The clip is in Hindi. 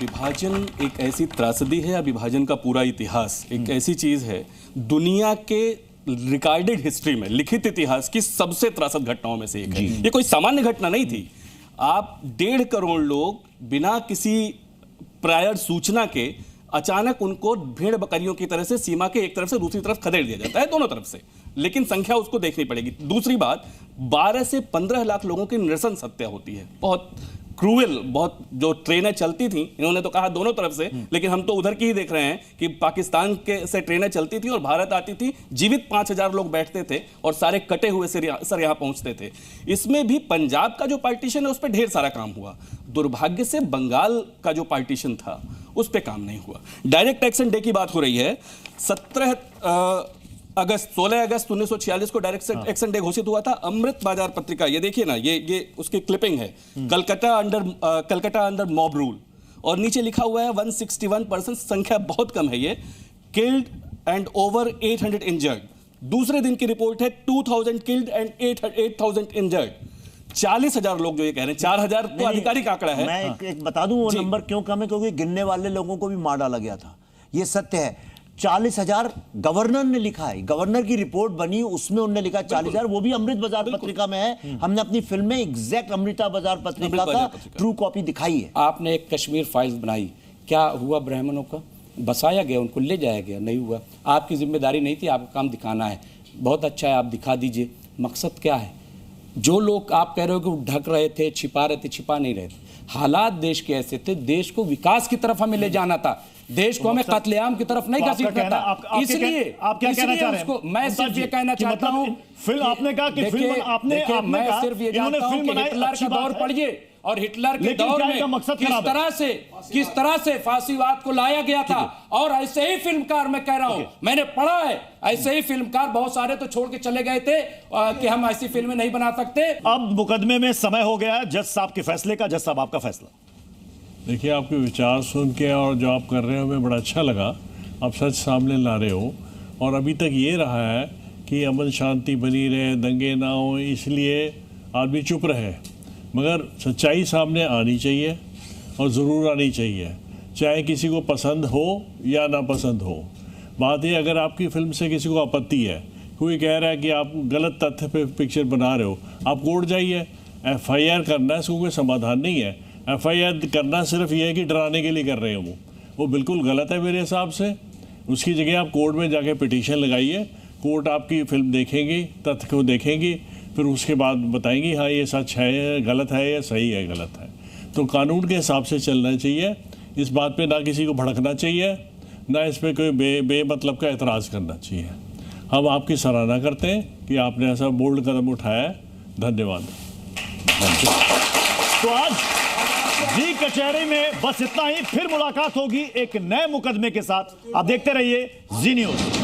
विभाजन एक ऐसी त्रासदी है, या विभाजन का पूरा इतिहास एक ऐसी चीज है दुनिया के रिकॉर्डेड हिस्ट्री में, लिखित इतिहास की सबसे त्रासद घटनाओं में से एक है। ये कोई सामान्य घटना नहीं थी। आप 1.5 करोड़ लोग बिना किसी प्रायर सूचना के अचानक उनको भेड़ बकरियों की तरह से सीमा के एक तरफ से दूसरी तरफ खदेड़ दिया जाता है, दोनों तरफ से, लेकिन संख्या उसको देखनी पड़ेगी। दूसरी बात, 12 से 15 लाख लोगों की नृशंस हत्या होती है। बहुत क्रूएल, बहुत, जो ट्रेनें चलती थी, इन्होंने तो कहा दोनों तरफ से, लेकिन हम तो उधर की ही देख रहे हैं कि पाकिस्तान के से ट्रेनें चलती थी और भारत आती थी, जीवित 5000 लोग बैठते थे और सारे कटे हुए सर यहाँ पहुंचते थे। इसमें भी पंजाब का जो पार्टीशन है उस पर ढेर सारा काम हुआ। दुर्भाग्य से बंगाल का जो पार्टीशन था उस पर काम नहीं हुआ। डायरेक्ट टैक्सेशन डे की बात हो रही है। 16 अगस्त 1946 को डायरेक्ट टैक्सेशन डे घोषित हुआ था। अमृत बाजार पत्रिका, ये देखिए ना, ये उसकी क्लिपिंग है, कलकत्ता अंडर मॉब रूल, और नीचे लिखा हुआ है 161 पर्सन, संख्या बहुत कम है ये, किल्ड एंड ओवर 800 इंजर्ड। दूसरे दिन की रिपोर्ट है 2000 किल्ड एंड 8000 इंजर्ड। 40,000 लोग जो ये कह रहे हैं, 4000 तो आधिकारिक आंकड़ा है। मैं एक बता दूं वो नंबर क्यों कम है, क्योंकि गिनने वाले लोगों को भी मार डाला गया था, ये सत्य है। 40,000 गवर्नर ने लिखा है, गवर्नर की रिपोर्ट बनी, उसमें उन्होंने लिखा 40,000, वो भी अमृत बाजार पत्रिका में है। हमने अपनी फिल्म में एग्जैक्ट अमृता बाजार पत्रिका का ट्रू कॉपी दिखाई है। आपने एक कश्मीर फाइल्स बनाई, क्या हुआ? ब्राह्मणों का बसाया गया, उनको ले जाया गया, नहीं हुआ। आपकी जिम्मेदारी नहीं थी, आपका काम दिखाना है। बहुत अच्छा है, आप दिखा दीजिए। मकसद क्या है? जो लोग आप कह रहे हो कि ढक रहे थे, छिपा रहे थे, छिपा नहीं रहे थे। हालात देश के ऐसे थे, देश को विकास की तरफ हमें ले जाना था, देश को हमें कत्लेआम की तरफ नहीं घसीटना था। इसलिए आप क्या कहना चाह रहे हैं? मैं सिर्फ ये कहना चाहता हूं, फिल्म आपने कहा कि फिल्म आपने मैं सिर्फ ये जानता हूं कि हिटलर का दौर पढ़िए, और हिटलर के दौर में किस तरह से फांसीवाद को लाया गया था। और ऐसे ही फिल्मकार, मैं कह रहा हूं, मैंने पढ़ा है, ऐसे ही फिल्मकार बहुत सारे तो छोड़ के चले गए थे कि हम ऐसी फिल्में नहीं बना सकते। अब मुकदमे में समय हो गया है जज साहब के फैसले का। जज साहब, आपका फैसला। देखिए, आपके विचार सुन के और जो आप कर रहे हो हमें बड़ा अच्छा लगा। आप सच सामने ला रहे हो, और अभी तक ये रहा है कि अमन शांति बनी रहे, दंगे ना हो, इसलिए आदमी चुप रहे। मगर सच्चाई सामने आनी चाहिए, और ज़रूर आनी चाहिए, चाहे किसी को पसंद हो या ना पसंद हो। बात ये, अगर आपकी फिल्म से किसी को आपत्ति है, कोई कह रहा है कि आप गलत तथ्य पे पिक्चर बना रहे हो, आप कोर्ट जाइए, FIR करना है, इसको कोई समाधान नहीं है। FIR करना सिर्फ ये है कि डराने के लिए कर रहे हो, वो बिल्कुल गलत है मेरे हिसाब से। उसकी जगह आप कोर्ट में जाके पिटीशन लगाइए, कोर्ट आपकी फिल्म देखेंगी, तथ्य को देखेंगी, फिर उसके बाद बताएंगी हाँ ये सच है, गलत है, या सही है, गलत है। तो कानून के हिसाब से चलना चाहिए। इस बात पे ना किसी को भड़कना चाहिए, ना इस पर कोई बेमतलब का एतराज़ करना चाहिए। हम आपकी सराहना करते हैं कि आपने ऐसा बोल्ड कदम उठाया है। धन्यवाद। तो आज जी कचहरी में बस इतना ही। फिर मुलाकात होगी एक नए मुकदमे के साथ। आप देखते रहिए जी न्यूज़।